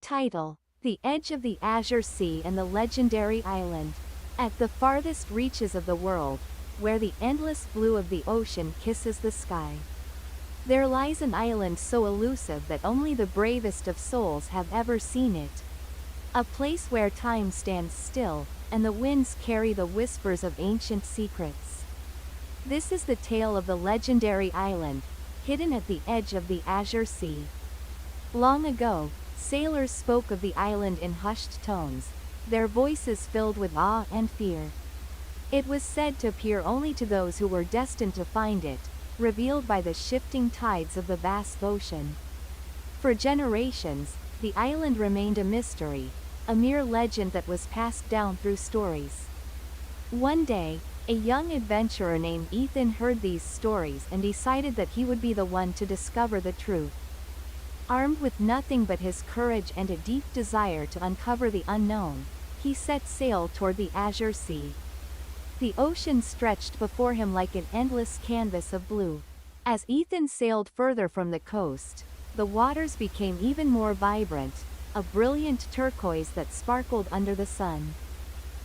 Title: The Edge of the Azure Sea and the Legendary Island. At the farthest reaches of the world, where the endless blue of the ocean kisses the sky, there lies an island so elusive that only the bravest of souls have ever seen it. A place where time stands still, and the winds carry the whispers of ancient secrets. This is the tale of the legendary island, hidden at the edge of the Azure Sea. Long ago, sailors spoke of the island in hushed tones, their voices filled with awe and fear. It was said to appear only to those who were destined to find it, revealed by the shifting tides of the vast ocean. For generations, the island remained a mystery, a mere legend that was passed down through stories. One day, a young adventurer named Ethan heard these stories and decided that he would be the one to discover the truth. Armed with nothing but his courage and a deep desire to uncover the unknown, he set sail toward the Azure Sea. The ocean stretched before him like an endless canvas of blue. As Ethan sailed further from the coast, the waters became even more vibrant, a brilliant turquoise that sparkled under the sun.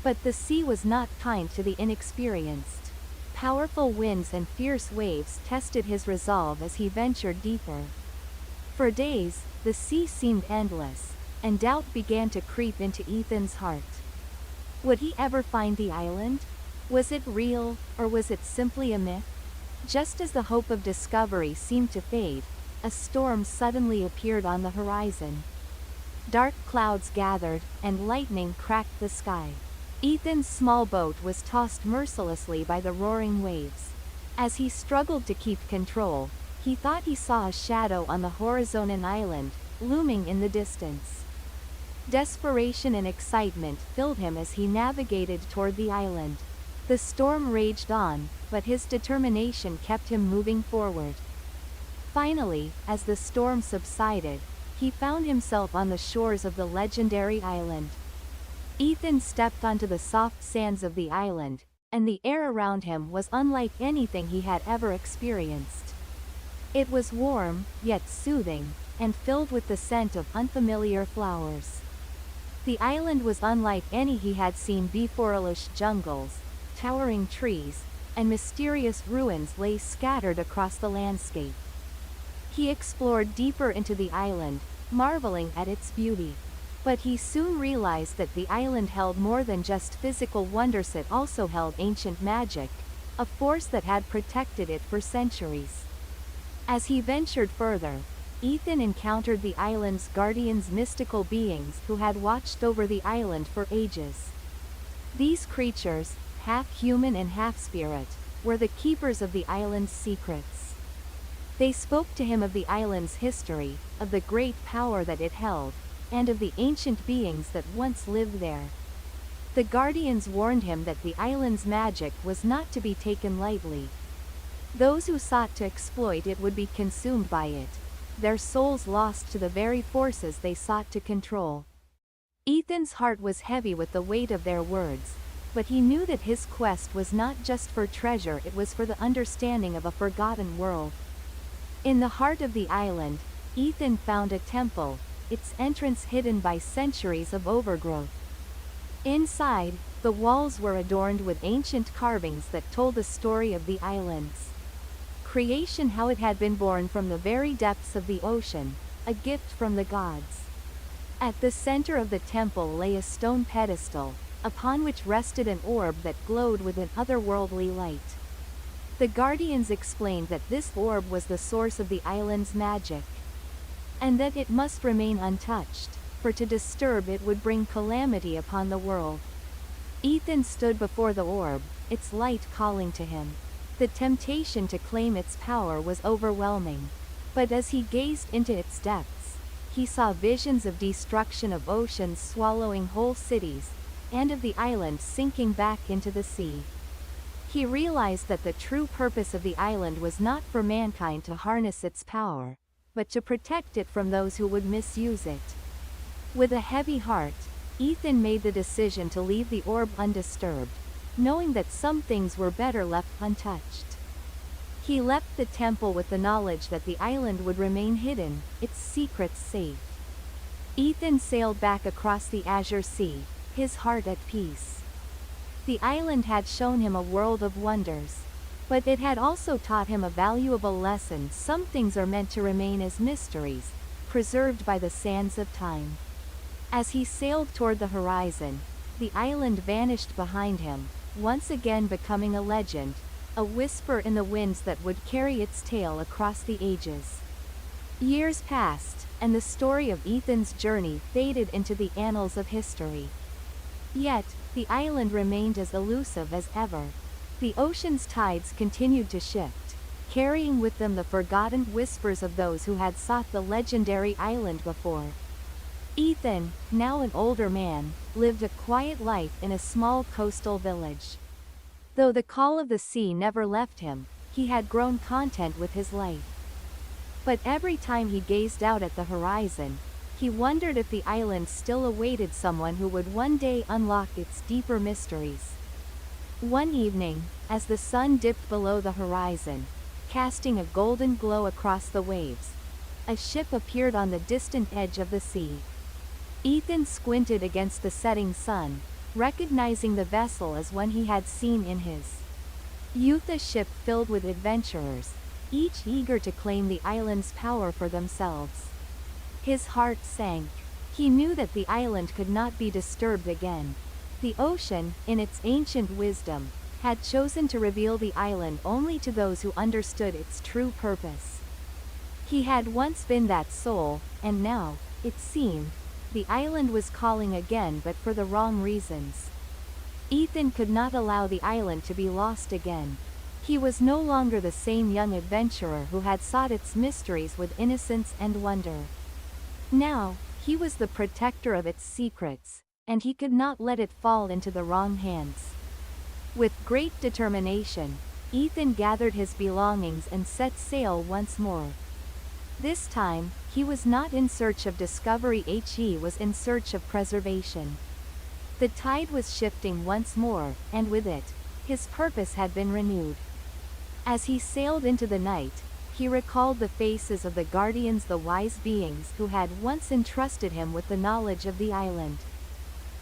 But the sea was not kind to the inexperienced. Powerful winds and fierce waves tested his resolve as he ventured deeper. For days, the sea seemed endless, and doubt began to creep into Ethan's heart. Would he ever find the island? Was it real, or was it simply a myth? Just as the hope of discovery seemed to fade, a storm suddenly appeared on the horizon. Dark clouds gathered, and lightning cracked the sky. Ethan's small boat was tossed mercilessly by the roaring waves. As he struggled to keep control, he thought he saw a shadow on the horizon, an island, looming in the distance. Desperation and excitement filled him as he navigated toward the island. The storm raged on, but his determination kept him moving forward. Finally, as the storm subsided, he found himself on the shores of the legendary island. Ethan stepped onto the soft sands of the island, and the air around him was unlike anything he had ever experienced. It was warm, yet soothing, and filled with the scent of unfamiliar flowers. The island was unlike any he had seen before. Lush jungles, towering trees, and mysterious ruins lay scattered across the landscape. He explored deeper into the island, marveling at its beauty. But he soon realized that the island held more than just physical wonders. It also held ancient magic, a force that had protected it for centuries. As he ventured further, Ethan encountered the island's guardians, mystical beings who had watched over the island for ages. These creatures, half human and half spirit, were the keepers of the island's secrets. They spoke to him of the island's history, of the great power that it held, and of the ancient beings that once lived there. The guardians warned him that the island's magic was not to be taken lightly. Those who sought to exploit it would be consumed by it, their souls lost to the very forces they sought to control. Ethan's heart was heavy with the weight of their words, but he knew that his quest was not just for treasure, it was for the understanding of a forgotten world. In the heart of the island, Ethan found a temple, its entrance hidden by centuries of overgrowth. Inside, the walls were adorned with ancient carvings that told the story of the island's creation, how it had been born from the very depths of the ocean, a gift from the gods. At the center of the temple lay a stone pedestal, upon which rested an orb that glowed with an otherworldly light. The guardians explained that this orb was the source of the island's magic, and that it must remain untouched, for to disturb it would bring calamity upon the world. Ethan stood before the orb, its light calling to him. The temptation to claim its power was overwhelming. But as he gazed into its depths, he saw visions of destruction, of oceans swallowing whole cities, and of the island sinking back into the sea. He realized that the true purpose of the island was not for mankind to harness its power, but to protect it from those who would misuse it. With a heavy heart, Ethan made the decision to leave the orb undisturbed, knowing that some things were better left untouched. He left the temple with the knowledge that the island would remain hidden, its secrets safe. Ethan sailed back across the azure sea, his heart at peace. The island had shown him a world of wonders. But it had also taught him a valuable lesson: some things are meant to remain as mysteries, preserved by the sands of time. As he sailed toward the horizon, the island vanished behind him, once again becoming a legend, a whisper in the winds that would carry its tale across the ages. Years passed, and the story of Ethan's journey faded into the annals of history. Yet, the island remained as elusive as ever. The ocean's tides continued to shift, carrying with them the forgotten whispers of those who had sought the legendary island before. Ethan, now an older man, lived a quiet life in a small coastal village. Though the call of the sea never left him, he had grown content with his life. But every time he gazed out at the horizon, he wondered if the island still awaited someone who would one day unlock its deeper mysteries. One evening, as the sun dipped below the horizon, casting a golden glow across the waves, a ship appeared on the distant edge of the sea. Ethan squinted against the setting sun, recognizing the vessel as one he had seen in his youth, a ship filled with adventurers, each eager to claim the island's power for themselves. His heart sank. He knew that the island could not be disturbed again. The ocean, in its ancient wisdom, had chosen to reveal the island only to those who understood its true purpose. He had once been that soul, and now, it seemed, the island was calling again, but for the wrong reasons. Ethan could not allow the island to be lost again. He was no longer the same young adventurer who had sought its mysteries with innocence and wonder. Now, he was the protector of its secrets, and he could not let it fall into the wrong hands. With great determination, Ethan gathered his belongings and set sail once more. This time, he was not in search of discovery, he was in search of preservation. The tide was shifting once more, and with it, his purpose had been renewed. As he sailed into the night, he recalled the faces of the guardians, the wise beings who had once entrusted him with the knowledge of the island.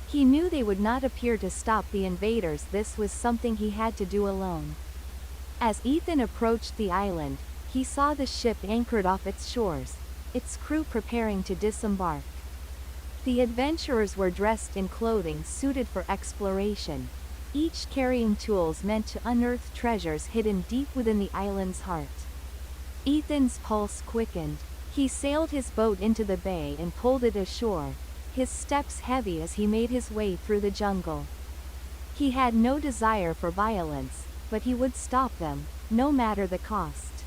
He knew they would not appear to stop the invaders. This was something he had to do alone. As Ethan approached the island, he saw the ship anchored off its shores, its crew preparing to disembark. The adventurers were dressed in clothing suited for exploration, each carrying tools meant to unearth treasures hidden deep within the island's heart. Ethan's pulse quickened. He sailed his boat into the bay and pulled it ashore, his steps heavy as he made his way through the jungle. He had no desire for violence, but he would stop them, no matter the cost.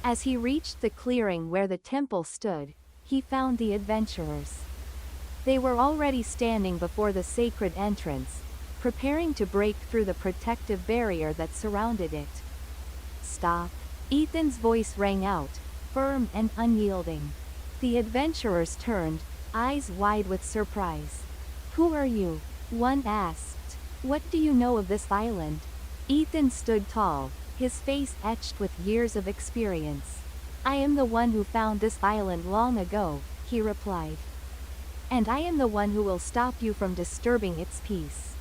As he reached the clearing where the temple stood, he found the adventurers. They were already standing before the sacred entrance, preparing to break through the protective barrier that surrounded it. "Stop!" Ethan's voice rang out, firm and unyielding. The adventurers turned, eyes wide with surprise. "Who are you?" one asked. "What do you know of this island?" Ethan stood tall, his face etched with years of experience. "I am the one who found this island long ago," he replied. "And I am the one who will stop you from disturbing its peace."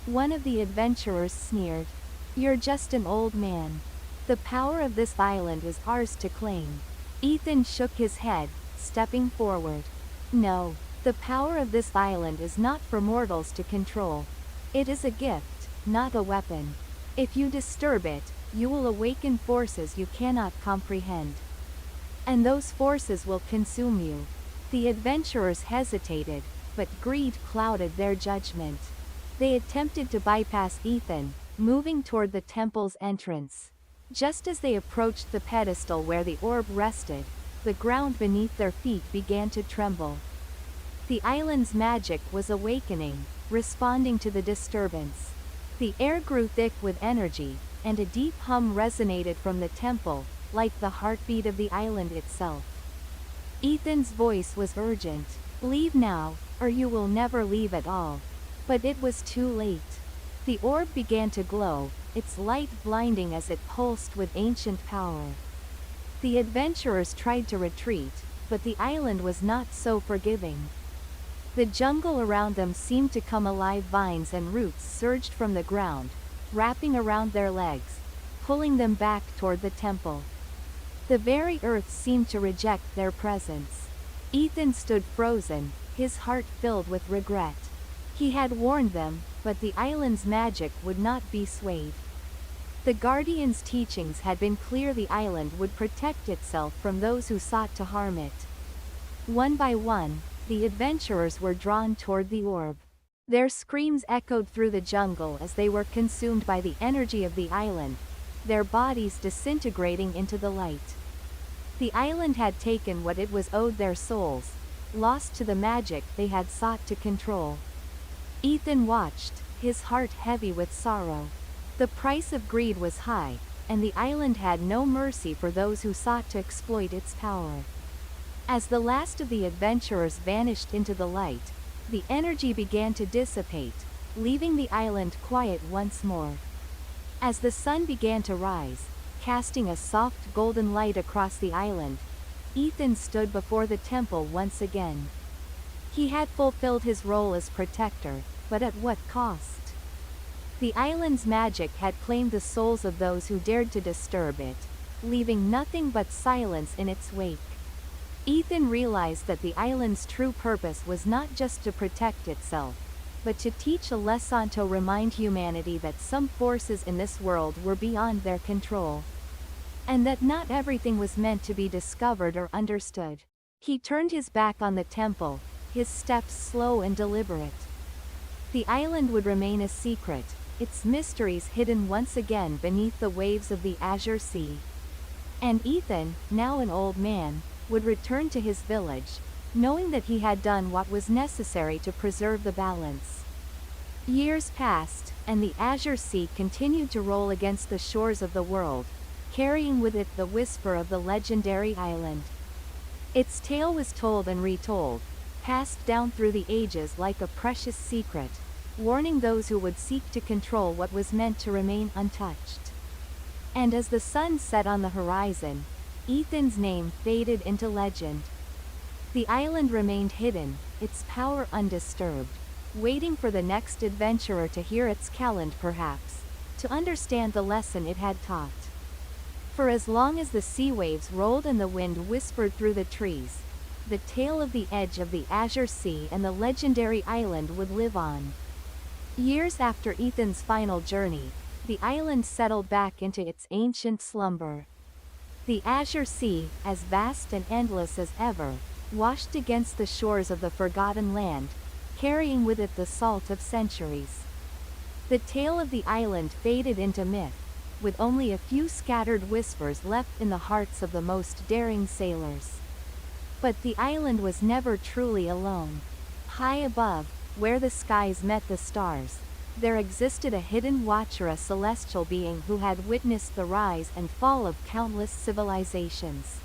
One of the adventurers sneered. "You're just an old man. The power of this island is ours to claim." Ethan shook his head, stepping forward. "No, the power of this island is not for mortals to control. It is a gift, not a weapon. If you disturb it, you will awaken forces you cannot comprehend. And those forces will consume you." The adventurers hesitated, but greed clouded their judgment. They attempted to bypass Ethan, moving toward the temple's entrance. Just as they approached the pedestal where the orb rested, the ground beneath their feet began to tremble. The island's magic was awakening, responding to the disturbance. The air grew thick with energy, and a deep hum resonated from the temple, like the heartbeat of the island itself. Ethan's voice was urgent. "Leave now, or you will never leave at all." But it was too late. The orb began to glow, its light blinding as it pulsed with ancient power. The adventurers tried to retreat, but the island was not so forgiving. The jungle around them seemed to come alive. Vines and roots surged from the ground, wrapping around their legs, pulling them back toward the temple. The very earth seemed to reject their presence. Ethan stood frozen, his heart filled with regret. He had warned them, but the island's magic would not be swayed. The Guardian's teachings had been clear: the island would protect itself from those who sought to harm it. One by one, the adventurers were drawn toward the orb. Their screams echoed through the jungle as they were consumed by the energy of the island, their bodies disintegrating into the light. The island had taken what it was owed: their souls, lost to the magic they had sought to control. Ethan watched, his heart heavy with sorrow. The price of greed was high, and the island had no mercy for those who sought to exploit its power. As the last of the adventurers vanished into the light, the energy began to dissipate, leaving the island quiet once more. As the sun began to rise, casting a soft golden light across the island, Ethan stood before the temple once again. He had fulfilled his role as protector, but at what cost? The island's magic had claimed the souls of those who dared to disturb it, leaving nothing but silence in its wake. Ethan realized that the island's true purpose was not just to protect itself, but to teach a lesson, to remind humanity that some forces in this world were beyond their control, and that not everything was meant to be discovered or understood. He turned his back on the temple, his steps slow and deliberate. The island would remain a secret, its mysteries hidden once again beneath the waves of the Azure Sea. And Ethan, now an old man, would return to his village, knowing that he had done what was necessary to preserve the balance. Years passed, and the Azure Sea continued to roll against the shores of the world, carrying with it the whisper of the legendary island. Its tale was told and retold, passed down through the ages like a precious secret, warning those who would seek to control what was meant to remain untouched. And as the sun set on the horizon, Ethan's name faded into legend. The island remained hidden, its power undisturbed, waiting for the next adventurer to hear its calend, perhaps, to understand the lesson it had taught. For as long as the sea waves rolled and the wind whispered through the trees, the tale of the edge of the Azure Sea and the legendary island would live on. Years after Ethan's final journey, the island settled back into its ancient slumber. The Azure Sea, as vast and endless as ever, washed against the shores of the forgotten land, carrying with it the salt of centuries. The tale of the island faded into myth, with only a few scattered whispers left in the hearts of the most daring sailors. But the island was never truly alone. High above, where the skies met the stars, there existed a hidden watcher, a celestial being who had witnessed the rise and fall of countless civilizations.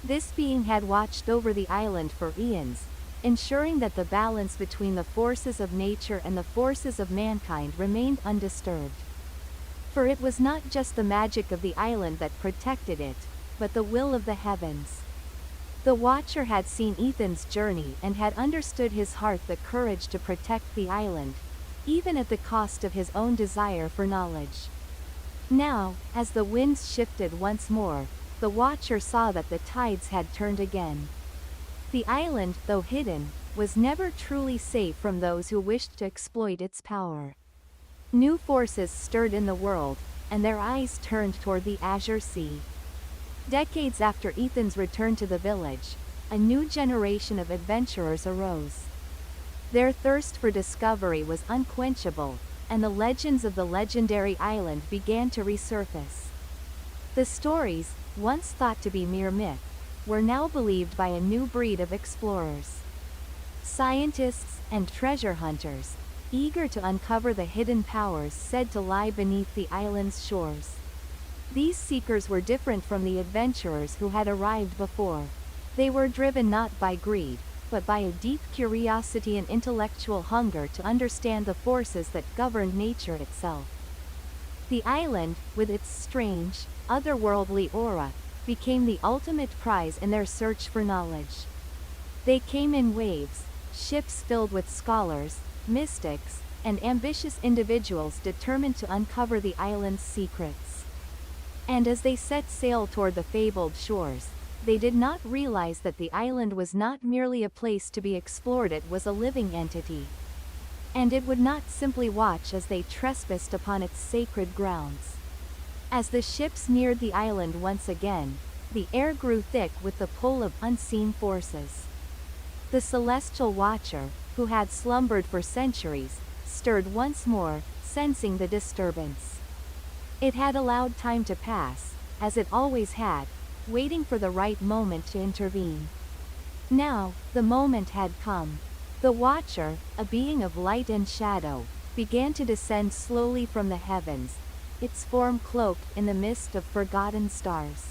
This being had watched over the island for eons, ensuring that the balance between the forces of nature and the forces of mankind remained undisturbed. For it was not just the magic of the island that protected it, but the will of the heavens. The Watcher had seen Ethan's journey and had understood his heart, the courage to protect the island, even at the cost of his own desire for knowledge. Now, as the winds shifted once more, the Watcher saw that the tides had turned again. The island, though hidden, was never truly safe from those who wished to exploit its power. New forces stirred in the world, and their eyes turned toward the Azure Sea. Decades after Ethan's return to the village, a new generation of adventurers arose. Their thirst for discovery was unquenchable, and the legends of the legendary island began to resurface. The stories, once thought to be mere myth, were now believed by a new breed of explorers. Scientists and treasure hunters, eager to uncover the hidden powers said to lie beneath the island's shores. These seekers were different from the adventurers who had arrived before. They were driven not by greed, but by a deep curiosity and intellectual hunger to understand the forces that governed nature itself. The island, with its strange, otherworldly aura, became the ultimate prize in their search for knowledge. They came in waves, ships filled with scholars, mystics, and ambitious individuals determined to uncover the island's secrets. And as they set sail toward the fabled shores, they did not realize that the island was not merely a place to be explored, it was a living entity. And it would not simply watch as they trespassed upon its sacred grounds. As the ships neared the island once again, the air grew thick with the pull of unseen forces. The celestial watcher, who had slumbered for centuries, stirred once more, sensing the disturbance. It had allowed time to pass, as it always had, waiting for the right moment to intervene. Now, the moment had come. The Watcher, a being of light and shadow, began to descend slowly from the heavens, its form cloaked in the mist of forgotten stars.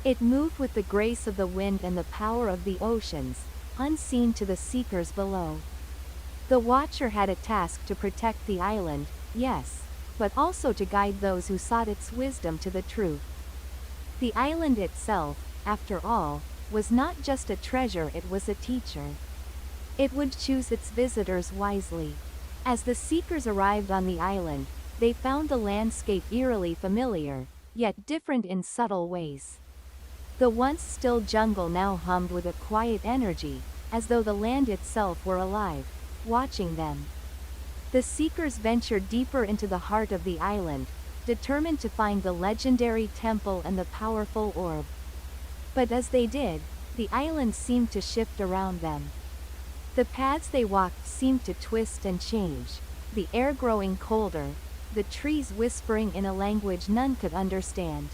It moved with the grace of the wind and the power of the oceans, unseen to the seekers below. The Watcher had a task to protect the island, yes, but also to guide those who sought its wisdom to the truth. The island itself, after all, was not just a treasure, it was a teacher. It would choose its visitors wisely. As the seekers arrived on the island, they found the landscape eerily familiar, yet different in subtle ways. The once still jungle now hummed with a quiet energy, as though the land itself were alive, watching them. The seekers ventured deeper into the heart of the island, determined to find the legendary temple and the powerful orb. But as they did, the island seemed to shift around them. The paths they walked seemed to twist and change, the air growing colder, the trees whispering in a language none could understand.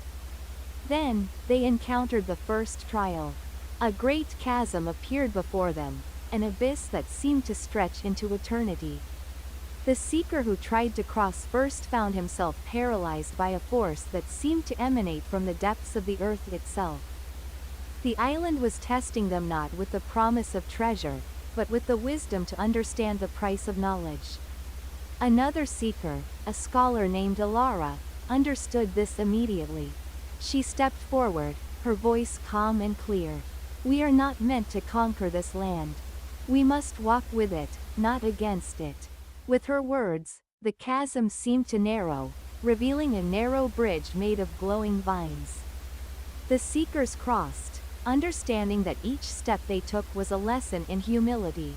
Then, they encountered the first trial. A great chasm appeared before them, an abyss that seemed to stretch into eternity. The seeker who tried to cross first found himself paralyzed by a force that seemed to emanate from the depths of the earth itself. The island was testing them not with the promise of treasure, but with the wisdom to understand the price of knowledge. Another seeker, a scholar named Alara, understood this immediately. She stepped forward, her voice calm and clear. "We are not meant to conquer this land. We must walk with it, not against it." With her words, the chasm seemed to narrow, revealing a narrow bridge made of glowing vines. The seekers crossed, understanding that each step they took was a lesson in humility.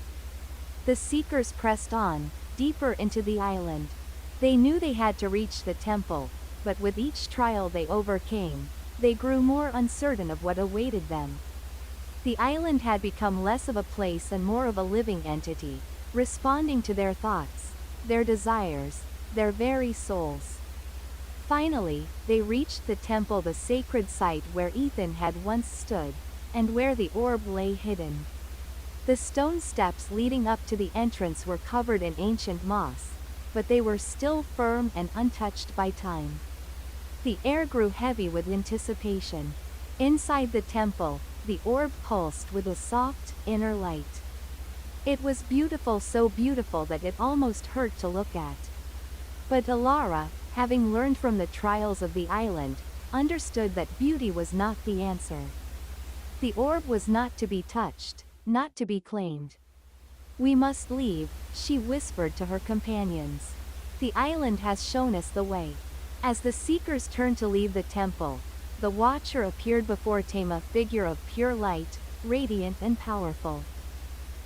The seekers pressed on, deeper into the island. They knew they had to reach the temple, but with each trial they overcame, they grew more uncertain of what awaited them. The island had become less of a place and more of a living entity, responding to their thoughts, their desires, their very souls. Finally, they reached the temple, the sacred site where Ethan had once stood, and where the orb lay hidden. The stone steps leading up to the entrance were covered in ancient moss, but they were still firm and untouched by time. The air grew heavy with anticipation. Inside the temple, the orb pulsed with a soft, inner light. It was beautiful, so beautiful that it almost hurt to look at. But Alara, having learned from the trials of the island, understood that beauty was not the answer. The orb was not to be touched, not to be claimed. "We must leave," she whispered to her companions. "The island has shown us the way." As the seekers turned to leave the temple, the Watcher appeared before them, a figure of pure light, radiant and powerful.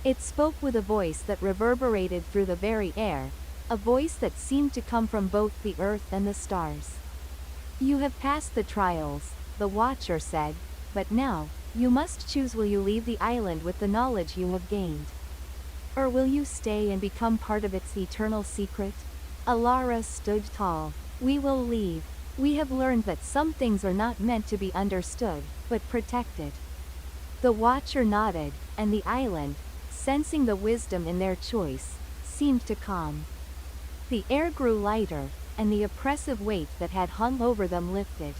It spoke with a voice that reverberated through the very air, a voice that seemed to come from both the earth and the stars. "You have passed the trials," the Watcher said, "but now, you must choose. Will you leave the island with the knowledge you have gained? Or will you stay and become part of its eternal secret?" Alara stood tall. "We will leave. We have learned that some things are not meant to be understood, but protected." The Watcher nodded, and the island, sensing the wisdom in their choice, seemed to calm. The air grew lighter, and the oppressive weight that had hung over them lifted.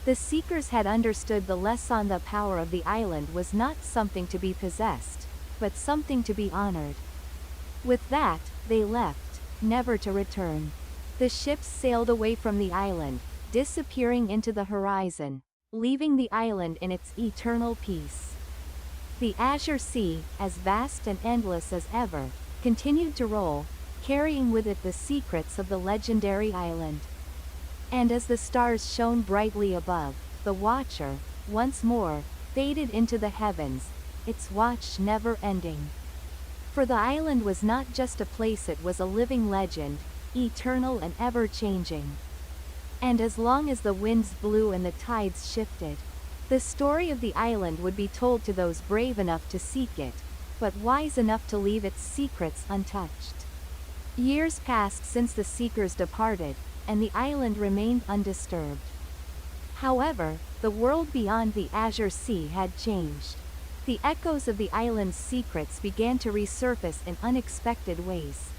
The seekers had understood the lesson. The power of the island was not something to be possessed, but something to be honored. With that, they left, never to return. The ships sailed away from the island, disappearing into the horizon, leaving the island in its eternal peace. The Azure Sea, as vast and endless as ever, continued to roll, carrying with it the secrets of the legendary island. And as the stars shone brightly above, the Watcher, once more, faded into the heavens, its watch never ending. For the island was not just a place, it was a living legend, eternal and ever-changing. And as long as the winds blew and the tides shifted, the story of the island would be told to those brave enough to seek it, but wise enough to leave its secrets untouched. Years passed since the seekers departed, and the island remained undisturbed. However, the world beyond the Azure Sea had changed. The echoes of the island's secrets began to resurface in unexpected ways.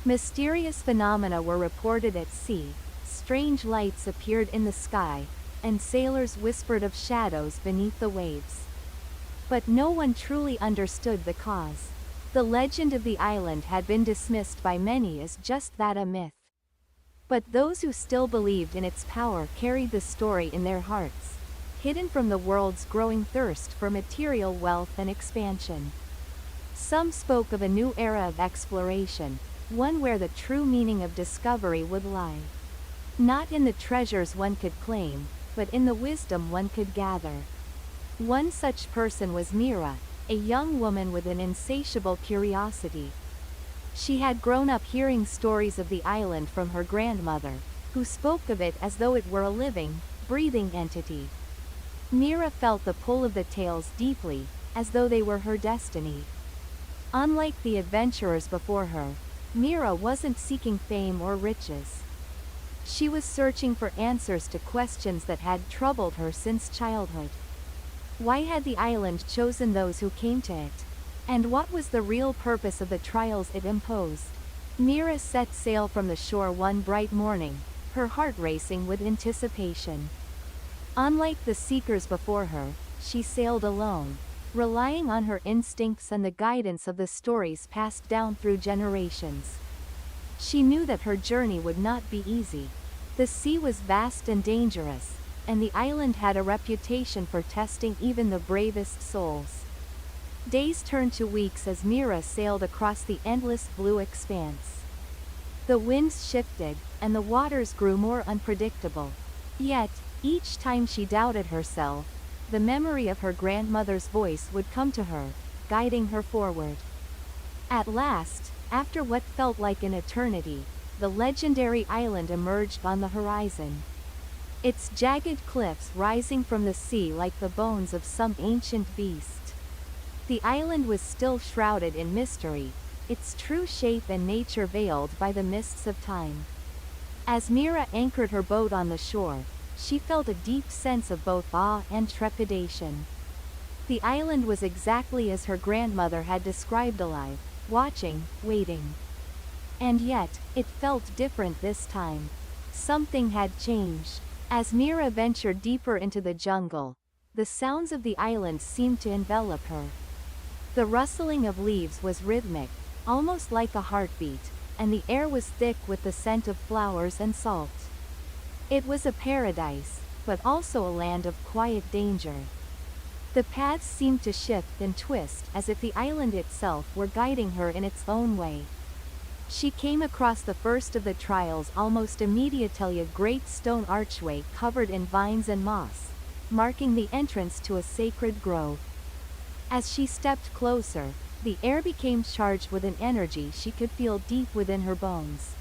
Mysterious phenomena were reported at sea, strange lights appeared in the sky, and sailors whispered of shadows beneath the waves. But no one truly understood the cause. The legend of the island had been dismissed by many as just that, a myth. But those who still believed in its power carried the story in their hearts, hidden from the world's growing thirst for material wealth and expansion. Some spoke of a new era of exploration, one where the true meaning of discovery would lie. Not in the treasures one could claim, but in the wisdom one could gather. One such person was Mira, a young woman with an insatiable curiosity. She had grown up hearing stories of the island from her grandmother, who spoke of it as though it were a living, breathing entity. Mira felt the pull of the tales deeply, as though they were her destiny. Unlike the adventurers before her, Mira wasn't seeking fame or riches. She was searching for answers to questions that had troubled her since childhood. Why had the island chosen those who came to it? And what was the real purpose of the trials it imposed? Mira set sail from the shore one bright morning, her heart racing with anticipation. Unlike the seekers before her, she sailed alone, relying on her instincts and the guidance of the stories passed down through generations. She knew that her journey would not be easy. The sea was vast and dangerous, and the island had a reputation for testing even the bravest souls. Days turned to weeks as Mira sailed across the endless blue expanse. The winds shifted, and the waters grew more unpredictable. Yet, each time she doubted herself, the memory of her grandmother's voice would come to her, guiding her forward. At last, after what felt like an eternity, the legendary island emerged on the horizon. Its jagged cliffs rising from the sea like the bones of some ancient beast. The island was still shrouded in mystery, its true shape and nature veiled by the mists of time. As Mira anchored her boat on the shore, she felt a deep sense of both awe and trepidation. The island was exactly as her grandmother had described, alive, watching, waiting. And yet, it felt different this time. Something had changed. As Mira ventured deeper into the jungle, the sounds of the island seemed to envelop her. The rustling of leaves was rhythmic, almost like a heartbeat, and the air was thick with the scent of flowers and salt. It was a paradise, but also a land of quiet danger. The paths seemed to shift and twist as if the island itself were guiding her in its own way. She came across the first of the trials almost immediately, a great stone archway covered in vines and moss, marking the entrance to a sacred grove. As she stepped closer, the air became charged with an energy she could feel deep within her bones.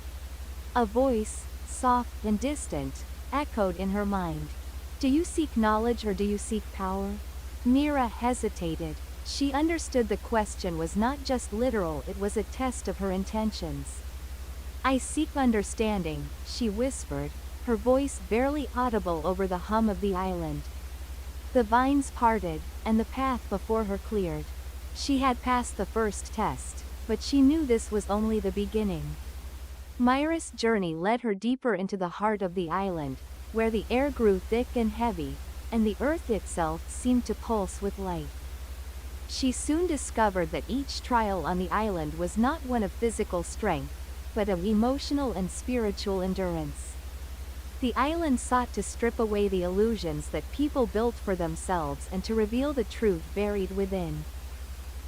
A voice, soft and distant, echoed in her mind. "Do you seek knowledge or do you seek power?" Mira hesitated. She understood the question was not just literal, it was a test of her intentions. "I seek understanding," she whispered, her voice barely audible over the hum of the island. The vines parted, and the path before her cleared. She had passed the first test, but she knew this was only the beginning. Mira's journey led her deeper into the heart of the island, where the air grew thick and heavy, and the earth itself seemed to pulse with life. She soon discovered that each trial on the island was not one of physical strength, but of emotional and spiritual endurance. The island sought to strip away the illusions that people built for themselves and to reveal the truth buried within.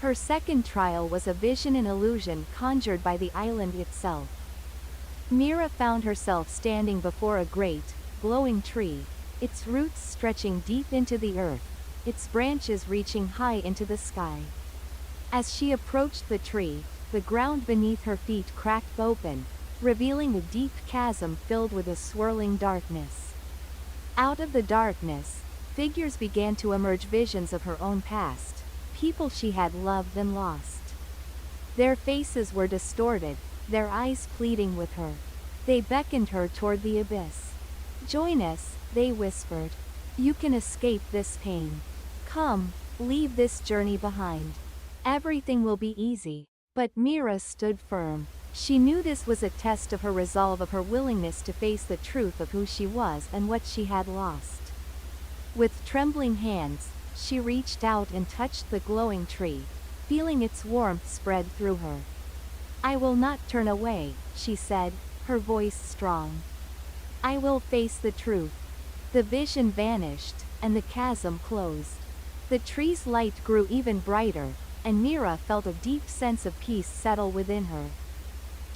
Her second trial was a vision and illusion conjured by the island itself. Mira found herself standing before a great, glowing tree, its roots stretching deep into the earth, its branches reaching high into the sky. As she approached the tree, the ground beneath her feet cracked open, revealing a deep chasm filled with a swirling darkness. Out of the darkness, figures began to emerge, visions of her own past, people she had loved and lost. Their faces were distorted, their eyes pleading with her. They beckoned her toward the abyss. "Join us," they whispered. "You can escape this pain. Come, leave this journey behind. Everything will be easy." But Mira stood firm. She knew this was a test of her resolve, of her willingness to face the truth of who she was and what she had lost. With trembling hands, she reached out and touched the glowing tree, feeling its warmth spread through her. "I will not turn away," she said, her voice strong. "I will face the truth." The vision vanished, and the chasm closed. The tree's light grew even brighter, and Mira felt a deep sense of peace settle within her.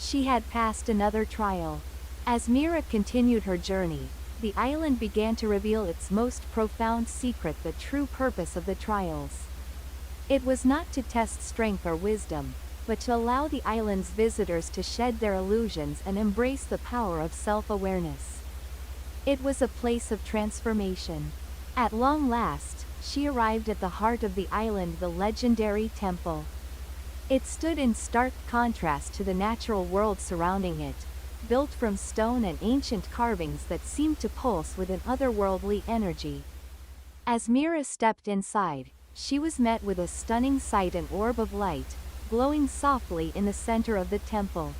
She had passed another trial. As Mira continued her journey, the island began to reveal its most profound secret, the true purpose of the trials. It was not to test strength or wisdom, but to allow the island's visitors to shed their illusions and embrace the power of self-awareness. It was a place of transformation. At long last, she arrived at the heart of the island, the legendary temple. It stood in stark contrast to the natural world surrounding it, built from stone and ancient carvings that seemed to pulse with an otherworldly energy. As Mira stepped inside, she was met with a stunning sight, an orb of light, glowing softly in the center of the temple.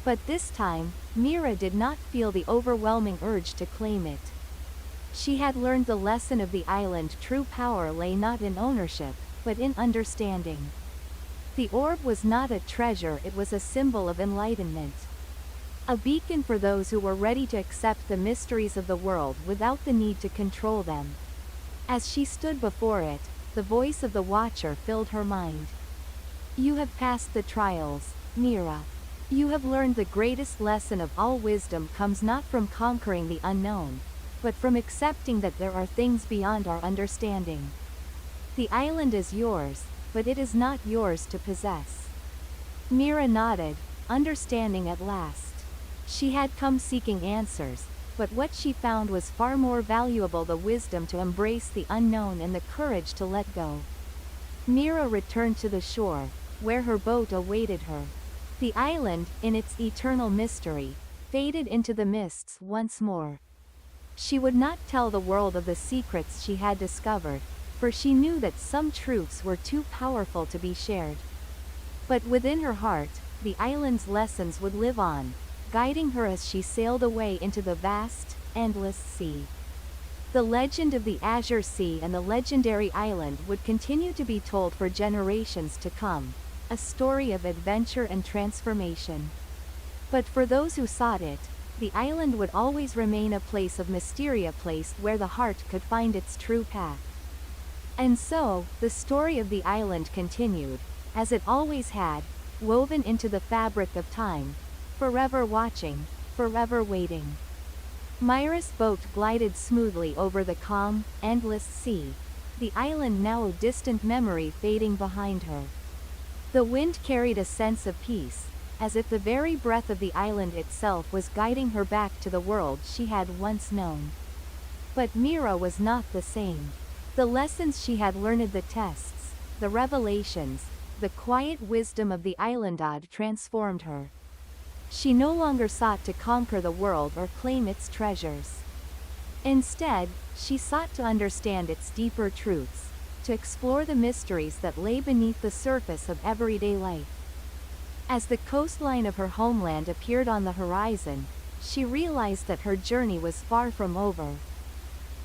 But this time, Mira did not feel the overwhelming urge to claim it. She had learned the lesson of the island. True power lay not in ownership, but in understanding. The orb was not a treasure, it was a symbol of enlightenment. A beacon for those who were ready to accept the mysteries of the world without the need to control them. As she stood before it, the voice of the watcher filled her mind. "You have passed the trials, Mira. You have learned the greatest lesson of all. Wisdom comes not from conquering the unknown, but from accepting that there are things beyond our understanding. The island is yours, but it is not yours to possess." Mira nodded, understanding at last. She had come seeking answers, but what she found was far more valuable: the wisdom to embrace the unknown and the courage to let go. Mira returned to the shore, where her boat awaited her. The island, in its eternal mystery, faded into the mists once more. She would not tell the world of the secrets she had discovered, for she knew that some truths were too powerful to be shared. But within her heart, the island's lessons would live on, guiding her as she sailed away into the vast, endless sea. The legend of the Azure Sea and the legendary island would continue to be told for generations to come, a story of adventure and transformation. But for those who sought it, the island would always remain a place of mystery, a place where the heart could find its true path. And so, the story of the island continued, as it always had, woven into the fabric of time, forever watching, forever waiting. Mira's boat glided smoothly over the calm, endless sea, the island now a distant memory fading behind her. The wind carried a sense of peace, as if the very breath of the island itself was guiding her back to the world she had once known. But Mira was not the same. The lessons she had learned, the tests, the revelations, the quiet wisdom of the island had transformed her. She no longer sought to conquer the world or claim its treasures. Instead, she sought to understand its deeper truths, to explore the mysteries that lay beneath the surface of everyday life. As the coastline of her homeland appeared on the horizon, she realized that her journey was far from over.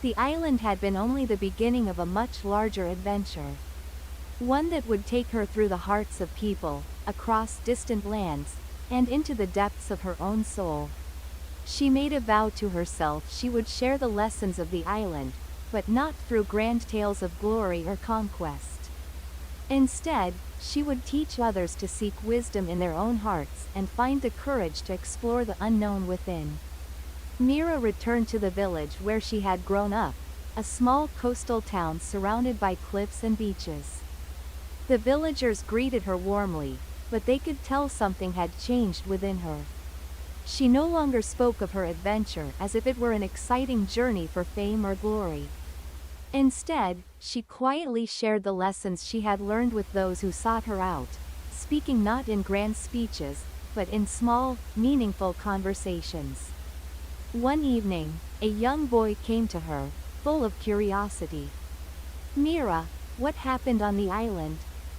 The island had been only the beginning of a much larger adventure. One that would take her through the hearts of people, across distant lands, and into the depths of her own soul. She made a vow to herself she would share the lessons of the island, but not through grand tales of glory or conquest. Instead, she would teach others to seek wisdom in their own hearts and find the courage to explore the unknown within. Mira returned to the village where she had grown up, a small coastal town surrounded by cliffs and beaches. The villagers greeted her warmly, but they could tell something had changed within her. She no longer spoke of her adventure as if it were an exciting journey for fame or glory. Instead, she quietly shared the lessons she had learned with those who sought her out, speaking not in grand speeches, but in small, meaningful conversations. One evening, a young boy came to her, full of curiosity. "Mira, what happened on the island?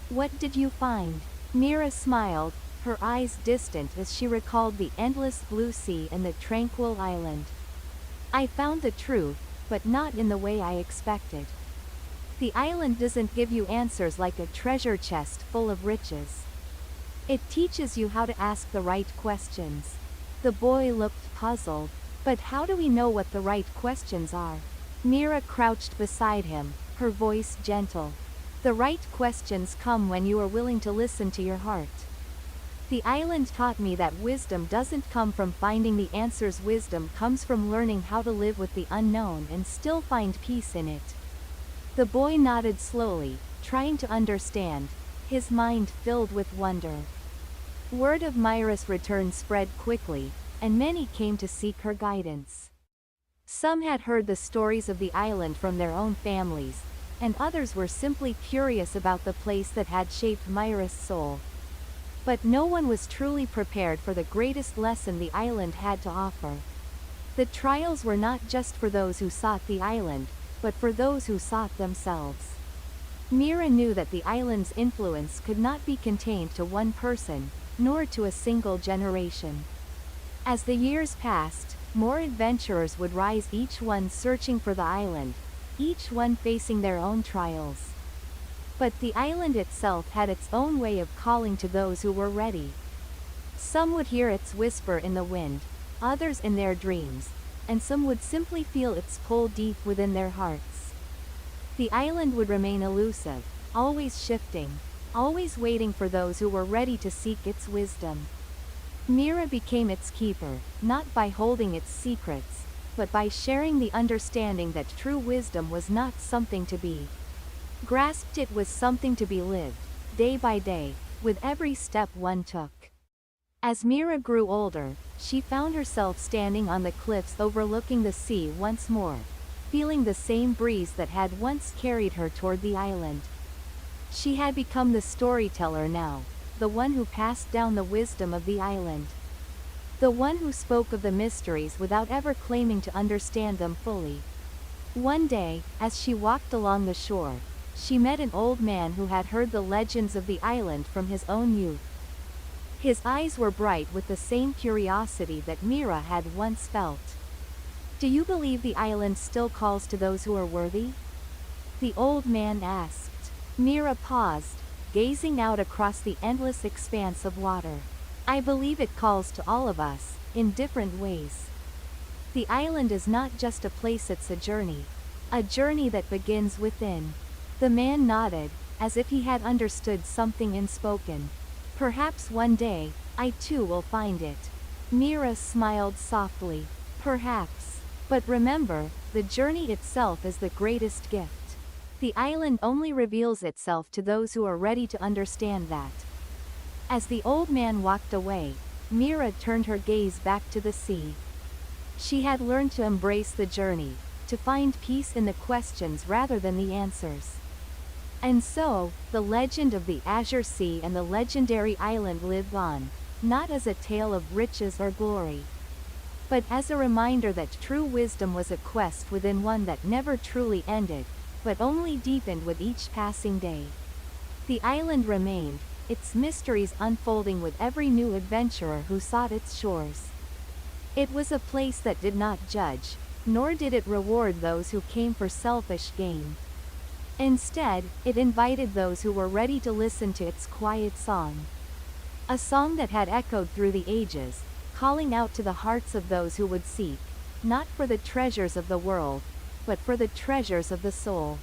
What did you find?" Mira smiled, her eyes distant as she recalled the endless blue sea and the tranquil island. "I found the truth, but not in the way I expected. The island doesn't give you answers like a treasure chest full of riches. It teaches you how to ask the right questions." The boy looked puzzled. "But how do we know what the right questions are?" Mira crouched beside him, her voice gentle. "The right questions come when you are willing to listen to your heart. The island taught me that wisdom doesn't come from finding the answers. Wisdom comes from learning how to live with the unknown and still find peace in it." The boy nodded slowly, trying to understand, his mind filled with wonder. Word of Mira's return spread quickly, and many came to seek her guidance. Some had heard the stories of the island from their own families, and others were simply curious about the place that had shaped Mira's soul. But no one was truly prepared for the greatest lesson the island had to offer. The trials were not just for those who sought the island, but for those who sought themselves. Mira knew that the island's influence could not be contained to one person, nor to a single generation. As the years passed, more adventurers would rise, each one searching for the island, each one facing their own trials. But the island itself had its own way of calling to those who were ready. Some would hear its whisper in the wind, others in their dreams, and some would simply feel its pull deep within their hearts. The island would remain elusive, always shifting, always waiting for those who were ready to seek its wisdom. Mira became its keeper, not by holding its secrets, but by sharing the understanding that true wisdom was not something to be grasped, it was something to be lived, day by day, with every step one took. As Mira grew older, she found herself standing on the cliffs overlooking the sea once more, feeling the same breeze that had once carried her toward the island. She had become the storyteller now, the one who passed down the wisdom of the island. The one who spoke of the mysteries without ever claiming to understand them fully. One day, as she walked along the shore, she met an old man who had heard the legends of the island from his own youth. His eyes were bright with the same curiosity that Mira had once felt. "Do you believe the island still calls to those who are worthy?" the old man asked. Mira paused, gazing out across the endless expanse of water. "I believe it calls to all of us, in different ways. The island is not just a place, it's a journey that begins within." The man nodded, as if he had understood something unspoken. "Perhaps one day, I too will find it." Mira smiled softly. "Perhaps. But remember, the journey itself is the greatest gift. The island only reveals itself to those who are ready to understand that." As the old man walked away, Mira turned her gaze back to the sea. She had learned to embrace the journey, to find peace in the questions rather than the answers. And so, the legend of the Azure Sea and the legendary island lived on, not as a tale of riches or glory, but as a reminder that true wisdom was a quest within one that never truly ended, but only deepened with each passing day. The island remained, its mysteries unfolding with every new adventurer who sought its shores. It was a place that did not judge, nor did it reward those who came for selfish gain. Instead, it invited those who were ready to listen to its quiet song. A song that had echoed through the ages, calling out to the hearts of those who would seek, not for the treasures of the world, but for the treasures of the soul.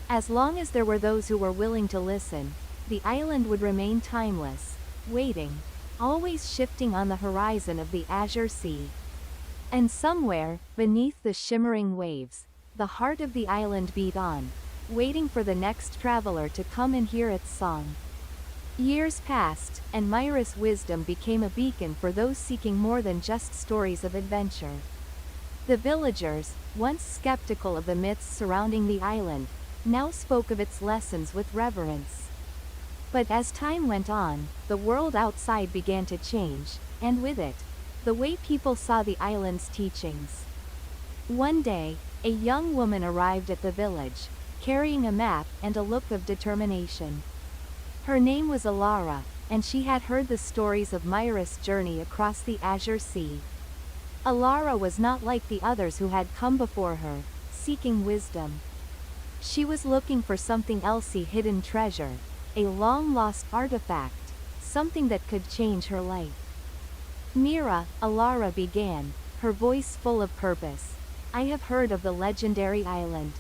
As long as there were those who were willing to listen, the island would remain timeless, waiting, always shifting on the horizon of the azure sea. And somewhere, beneath the shimmering waves, the heart of the island beat on, waiting for the next traveler to come and hear its song. Years passed, and Myra's wisdom became a beacon for those seeking more than just stories of adventure. The villagers, once skeptical of the myths surrounding the island, now spoke of its lessons with reverence. But as time went on, the world outside began to change, and with it, the way people saw the island's teachings. One day, a young woman arrived at the village, carrying a map and a look of determination. Her name was Alara, and she had heard the stories of Myra's journey across the azure sea. Alara was not like the others who had come before her, seeking wisdom. She was looking for something else, a hidden treasure, a long-lost artifact, something that could change her life. Mira, Alara began, her voice full of purpose. I have heard of the legendary island.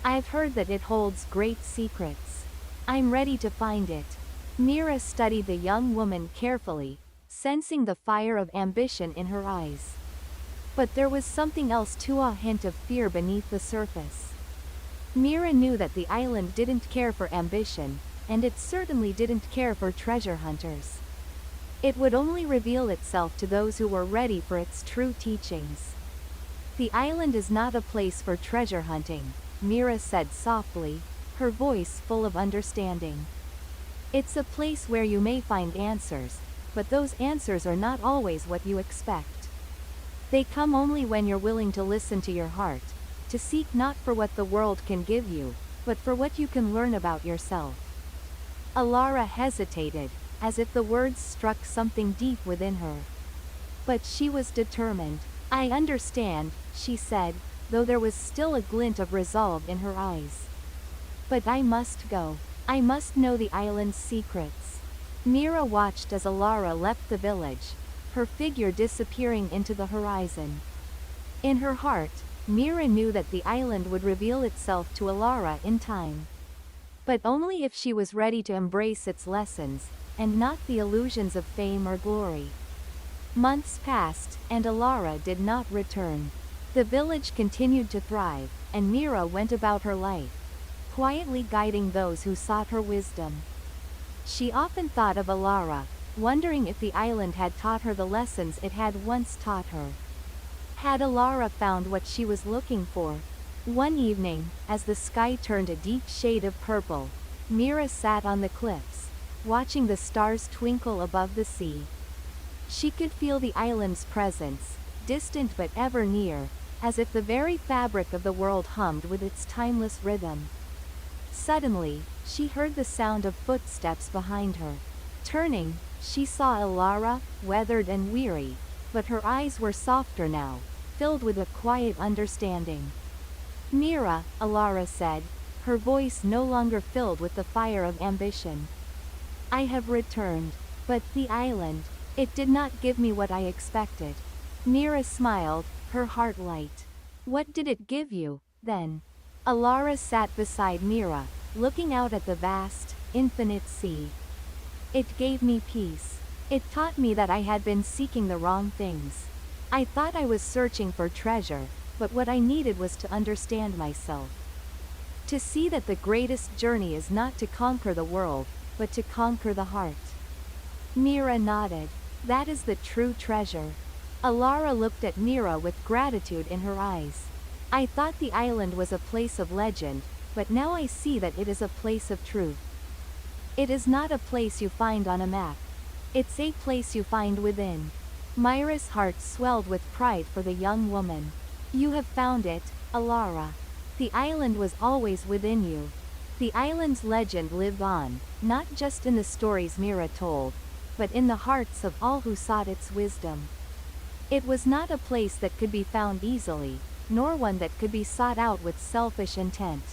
I've heard that it holds great secrets. I'm ready to find it. Mira studied the young woman carefully, sensing the fire of ambition in her eyes. But there was something else too, a hint of fear beneath the surface. Mira knew that the island didn't care for ambition, and it certainly didn't care for treasure hunters. It would only reveal itself to those who were ready for its true teachings. The island is not a place for treasure hunting, Mira said softly, her voice full of understanding. It's a place where you may find answers, but those answers are not always what you expect. They come only when you're willing to listen to your heart, to seek not for what the world can give you, but for what you can learn about yourself. Alara hesitated, as if the words struck something deep within her. But she was determined. I understand, she said, though there was still a glint of resolve in her eyes. But I must go. I must know the island's secrets. Mira watched as Alara left the village, her figure disappearing into the horizon. In her heart, Mira knew that the island would reveal itself to Alara in time. But only if she was ready to embrace its lessons, and not the illusions of fame or glory. Months passed, and Alara did not return. The village continued to thrive, and Mira went about her life, quietly guiding those who sought her wisdom. She often thought of Alara, wondering if the island had taught her the lessons it had once taught her. Had Alara found what she was looking for? One evening, as the sky turned a deep shade of purple, Mira sat on the cliffs, watching the stars twinkle above the sea. She could feel the island's presence, distant but ever near, as if the very fabric of the world hummed with its timeless rhythm. Suddenly, she heard the sound of footsteps behind her. Turning, she saw Alara, weathered and weary, but her eyes were softer now, filled with a quiet understanding. Mira, Alara said, her voice no longer filled with the fire of ambition. I have returned. But the island, it did not give me what I expected. Mira smiled, her heart light. What did it give you, then? Alara sat beside Mira, looking out at the vast, infinite sea. It gave me peace. It taught me that I had been seeking the wrong things. I thought I was searching for treasure, but what I needed was to understand myself. To see that the greatest journey is not to conquer the world, but to conquer the heart. Mira nodded. That is the true treasure. Alara looked at Mira with gratitude in her eyes. I thought the island was a place of legend, but now I see that it is a place of truth. It is not a place you find on a map. It's a place you find within. Myra's heart swelled with pride for the young woman. You have found it, Alara. The island was always within you. The island's legend lived on, not just in the stories Mira told, but in the hearts of all who sought its wisdom. It was not a place that could be found easily, nor one that could be sought out with selfish intent.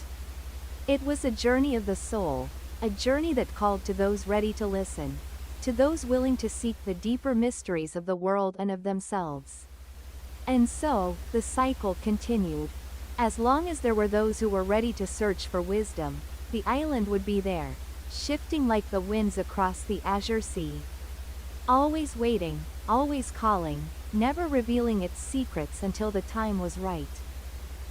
It was a journey of the soul, a journey that called to those ready to listen. to those willing to seek the deeper mysteries of the world and of themselves. And so, the cycle continued. As long as there were those who were ready to search for wisdom, the island would be there, shifting like the winds across the azure sea. Always waiting, always calling, never revealing its secrets until the time was right.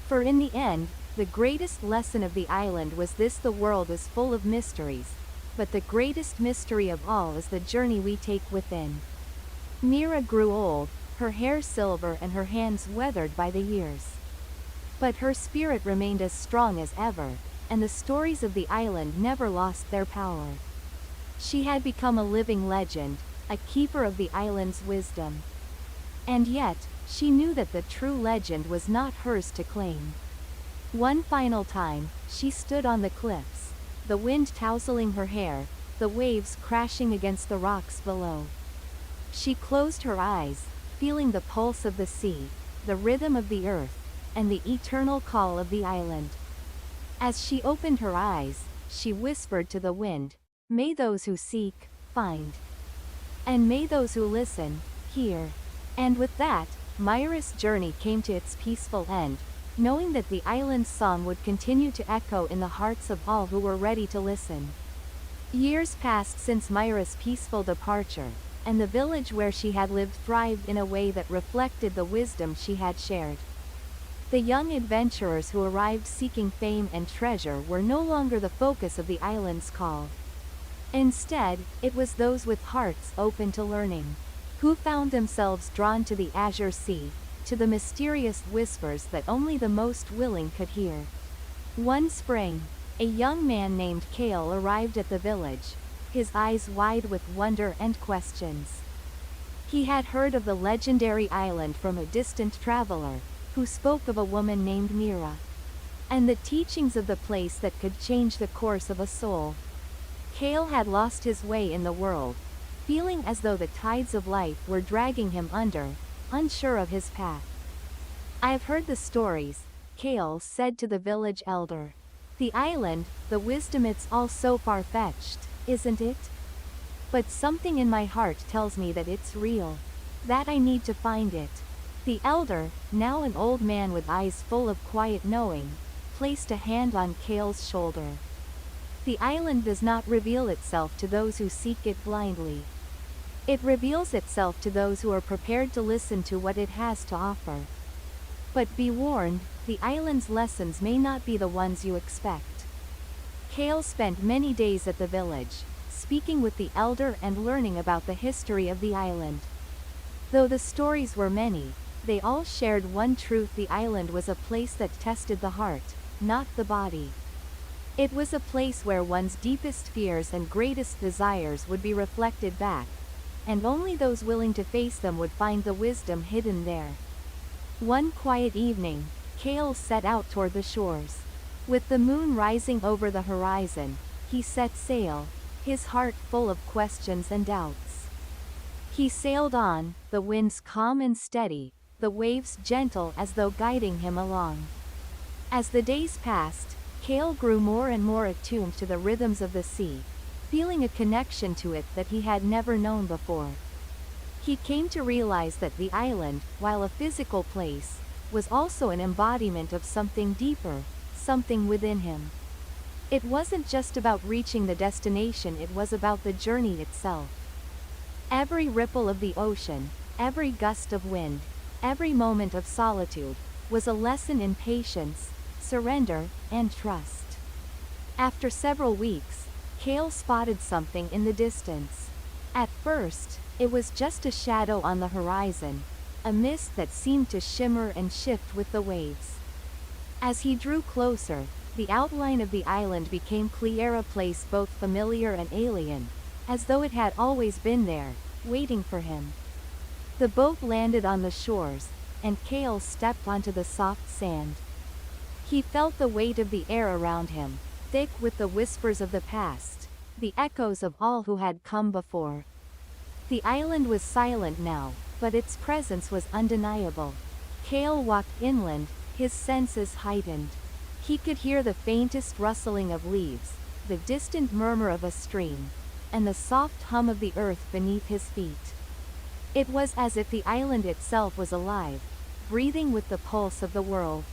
For in the end, the greatest lesson of the island was this: the world is full of mysteries, but the greatest mystery of all is the journey we take within. Mira grew old, her hair silver and her hands weathered by the years. But her spirit remained as strong as ever, and the stories of the island never lost their power. She had become a living legend, a keeper of the island's wisdom. And yet, she knew that the true legend was not hers to claim. One final time, she stood on the cliffs, the wind tousling her hair, the waves crashing against the rocks below. She closed her eyes, feeling the pulse of the sea, the rhythm of the earth, and the eternal call of the island. As she opened her eyes, she whispered to the wind, "May those who seek, find. And may those who listen, hear." And with that, Myra's journey came to its peaceful end, knowing that the island's song would continue to echo in the hearts of all who were ready to listen. Years passed since Myra's peaceful departure, and the village where she had lived thrived in a way that reflected the wisdom she had shared. The young adventurers who arrived seeking fame and treasure were no longer the focus of the island's call. Instead, it was those with hearts open to learning, who found themselves drawn to the azure sea, to the mysterious whispers that only the most willing could hear. One spring, a young man named Kale arrived at the village, his eyes wide with wonder and questions. He had heard of the legendary island from a distant traveler, who spoke of a woman named Mira, and the teachings of the place that could change the course of a soul. Kale had lost his way in the world, feeling as though the tides of life were dragging him under, unsure of his path. "I've heard the stories," Kale said to the village elder. "The island, the wisdom, it's all so far-fetched, isn't it? But something in my heart tells me that it's real, that I need to find it." The elder, now an old man with eyes full of quiet knowing, placed a hand on Kale's shoulder. "The island does not reveal itself to those who seek it blindly. It reveals itself to those who are prepared to listen to what it has to offer. But be warned, the island's lessons may not be the ones you expect." Kale spent many days at the village, speaking with the elder and learning about the history of the island. Though the stories were many, they all shared one truth: the island was a place that tested the heart, not the body. It was a place where one's deepest fears and greatest desires would be reflected back, and only those willing to face them would find the wisdom hidden there. One quiet evening, Kale set out toward the shores. With the moon rising over the horizon, he set sail, his heart full of questions and doubts. He sailed on, the winds calm and steady, the waves gentle as though guiding him along. As the days passed, Kale grew more and more attuned to the rhythms of the sea, feeling a connection to it that he had never known before. He came to realize that the island, while a physical place, was also an embodiment of something deeper, something within him. It wasn't just about reaching the destination, it was about the journey itself. Every ripple of the ocean, every gust of wind, every moment of solitude, was a lesson in patience, surrender, and trust. After several weeks, Kale spotted something in the distance. At first, it was just a shadow on the horizon, a mist that seemed to shimmer and shift with the waves. As he drew closer, the outline of the island became clear, a place both familiar and alien, as though it had always been there, waiting for him. The boat landed on the shores, and Kale stepped onto the soft sand. He felt the weight of the air around him, thick with the whispers of the past, the echoes of all who had come before. The island was silent now, but its presence was undeniable. Kale walked inland, his senses heightened. He could hear the faintest rustling of leaves, the distant murmur of a stream, and the soft hum of the earth beneath his feet. It was as if the island itself was alive, breathing with the pulse of the world.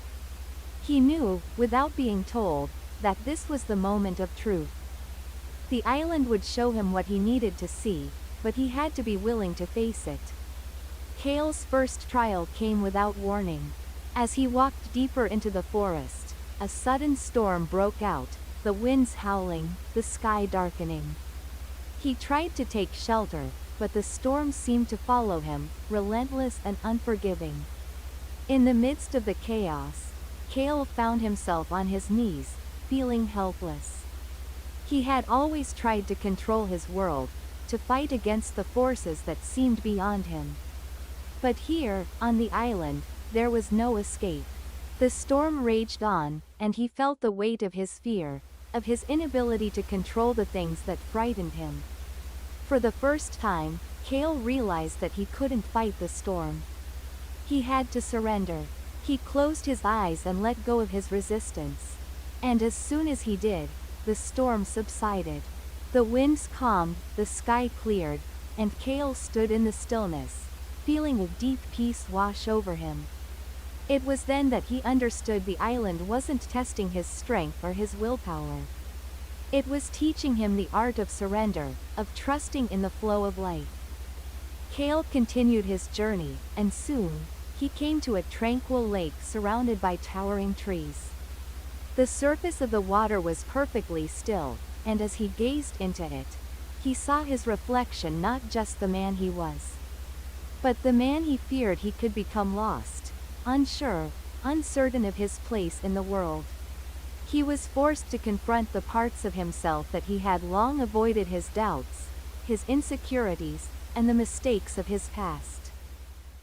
He knew, without being told, that this was the moment of truth. The island would show him what he needed to see, but he had to be willing to face it. Kale's first trial came without warning. As he walked deeper into the forest, a sudden storm broke out, the winds howling, the sky darkening. He tried to take shelter, but the storm seemed to follow him, relentless and unforgiving. In the midst of the chaos, Kale found himself on his knees, feeling helpless. He had always tried to control his world, to fight against the forces that seemed beyond him. But here, on the island, there was no escape. The storm raged on, and he felt the weight of his fear, of his inability to control the things that frightened him. For the first time, Kale realized that he couldn't fight the storm. He had to surrender. He closed his eyes and let go of his resistance. And as soon as he did, the storm subsided. The winds calmed, the sky cleared, and Kale stood in the stillness, feeling a deep peace wash over him. It was then that he understood the island wasn't testing his strength or his willpower. It was teaching him the art of surrender, of trusting in the flow of life. Kale continued his journey, and soon, he came to a tranquil lake surrounded by towering trees. The surface of the water was perfectly still, and as he gazed into it, he saw his reflection, not just the man he was, but the man he feared he could become, lost, unsure, uncertain of his place in the world. He was forced to confront the parts of himself that he had long avoided, his doubts, his insecurities, and the mistakes of his past.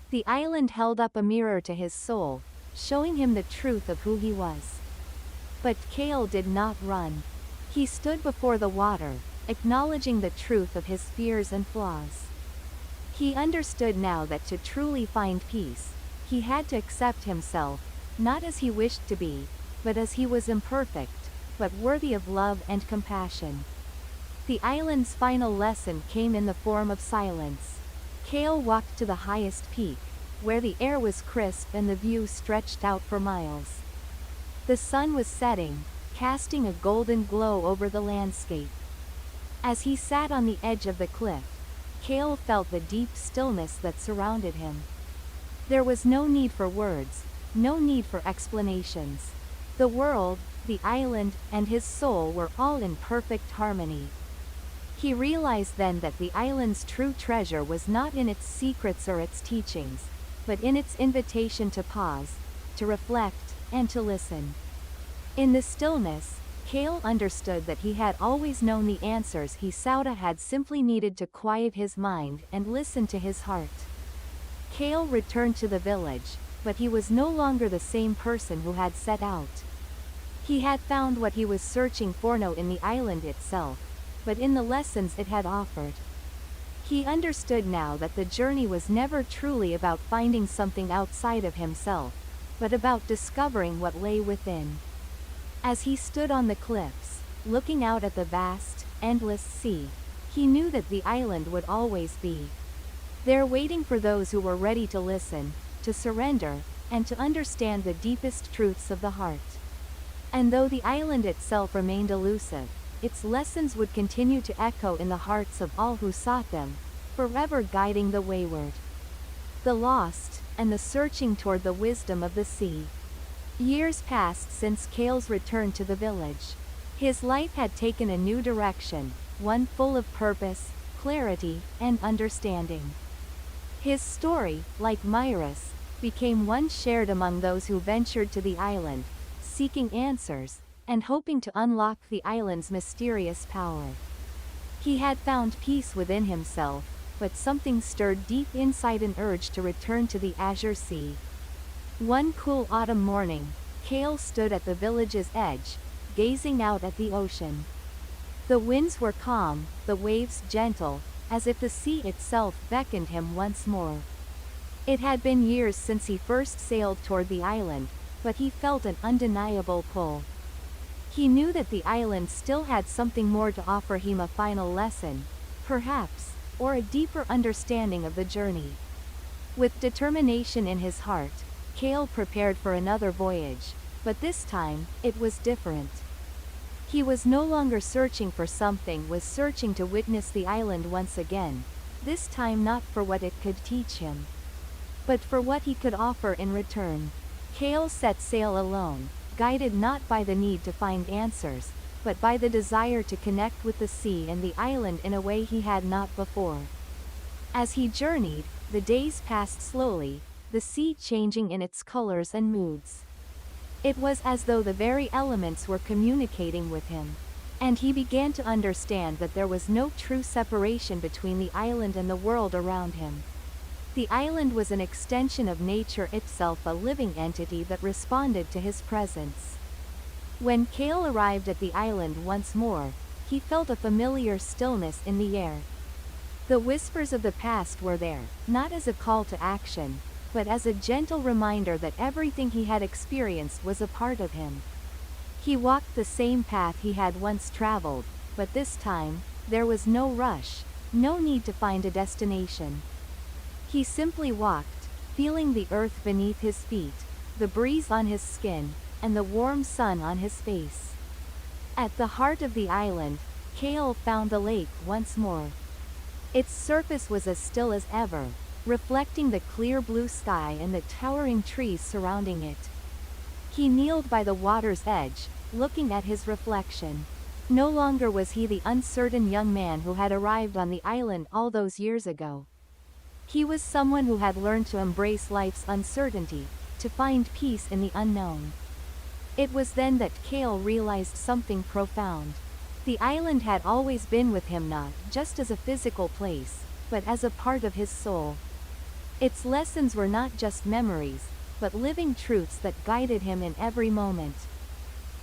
The island held up a mirror to his soul, showing him the truth of who he was. But Kale did not run. He stood before the water, acknowledging the truth of his fears and flaws. He understood now that to truly find peace, he had to accept himself, not as he wished to be, but as he was, imperfect, but worthy of love and compassion. The island's final lesson came in the form of silence. Kale walked to the highest peak, where the air was crisp and the view stretched out for miles. The sun was setting, casting a golden glow over the landscape. As he sat on the edge of the cliff, Kale felt the deep stillness that surrounded him. There was no need for words, no need for explanations. The world, the island, and his soul were all in perfect harmony. He realized then that the island's true treasure was not in its secrets or its teachings, but in its invitation to pause, to reflect, and to listen. In the stillness, Kale understood that he had always known the answers he sought, had simply needed to quiet his mind and listen to his heart. Kale returned to the village, but he was no longer the same person who had set out. He had found what he was searching for, not in the island itself, but in the lessons it had offered. He understood now that the journey was never truly about finding something outside of himself, but about discovering what lay within. As he stood on the cliffs, looking out at the vast, endless sea, he knew that the island would always be there, waiting for those who were ready to listen, to surrender, and to understand the deepest truths of the heart. And though the island itself remained elusive, its lessons would continue to echo in the hearts of all who sought them, forever guiding the wayward, the lost, and the searching toward the wisdom of the sea. Years passed since Kale's return to the village. His life had taken a new direction, one full of purpose, clarity, and understanding. His story, like Myra's, became one shared among those who ventured to the island, seeking answers, and hoping to unlock the island's mysterious power. He had found peace within himself, but something stirred deep inside, an urge to return to the azure sea. One cool autumn morning, Kale stood at the village's edge, gazing out at the ocean. The winds were calm, the waves gentle, as if the sea itself beckoned him once more. It had been years since he first sailed toward the island, but he felt an undeniable pull. He knew that the island still had something more to offer him, a final lesson, perhaps, or a deeper understanding of the journey. With determination in his heart, Cale prepared for another voyage, but this time, it was different. He was no longer searching for something, was searching to witness the island once again, this time not for what it could teach him, but for what he could offer in return. Cale set sail alone, guided not by the need to find answers, but by the desire to connect with the sea and the island in a way he had not before. As he journeyed, the days passed slowly, the sea changing in its colors and moods. It was as though the very elements were communicating with him, and he began to understand that there was no true separation between the island and the world around him. The island was an extension of nature itself, a living entity that responded to his presence. When Cale arrived at the island once more, he felt a familiar stillness in the air. The whispers of the past were there, not as a call to action, but as a gentle reminder that everything he had experienced was a part of him. He walked the same path he had once traveled, but this time, there was no rush, no need to find a destination. He simply walked, feeling the earth beneath his feet, the breeze on his skin, and the warm sun on his face. At the heart of the island, Cale found the lake once more. Its surface was as still as ever, reflecting the clear blue sky and the towering trees surrounding it. He kneeled by the water's edge, looking at his reflection. No longer was he the uncertain young man who had arrived on the island all those years ago. He was someone who had learned to embrace life's uncertainty, to find peace in the unknown. It was then that Cale realized something profound. The island had always been with him, not just as a physical place, but as a part of his soul. Its lessons were not just memories, but living truths that guided him in every moment.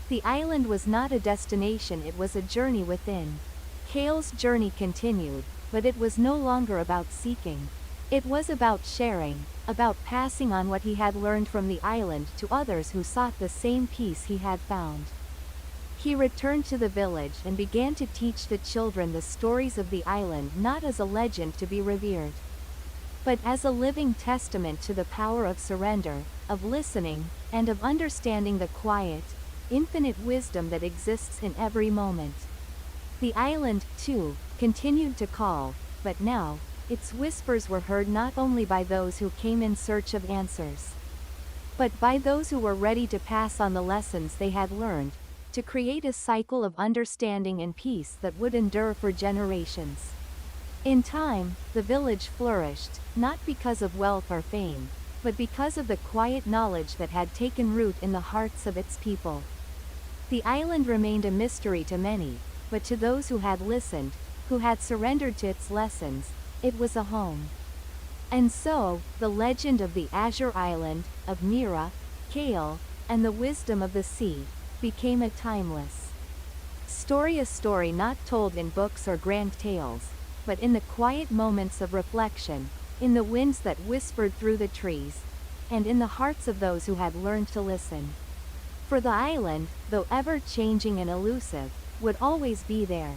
The island was not a destination, it was a journey within. Cale's journey continued, but it was no longer about seeking. It was about sharing, about passing on what he had learned from the island to others who sought the same peace he had found. He returned to the village and began to teach the children the stories of the island, not as a legend to be revered, but as a living testament to the power of surrender, of listening, and of understanding the quiet, infinite wisdom that exists in every moment. The island, too, continued to call, but now, its whispers were heard not only by those who came in search of answers, but by those who were ready to pass on the lessons they had learned, to create a cycle of understanding and peace that would endure for generations. In time, the village flourished, not because of wealth or fame, but because of the quiet knowledge that had taken root in the hearts of its people. The island remained a mystery to many, but to those who had listened, who had surrendered to its lessons, it was a home. And so, the legend of the Azure Island, of Mira, Cale, and the wisdom of the sea, became a timeless story, a story not told in books or grand tales, but in the quiet moments of reflection, in the winds that whispered through the trees, and in the hearts of those who had learned to listen. For the island, though ever-changing and elusive, would always be there,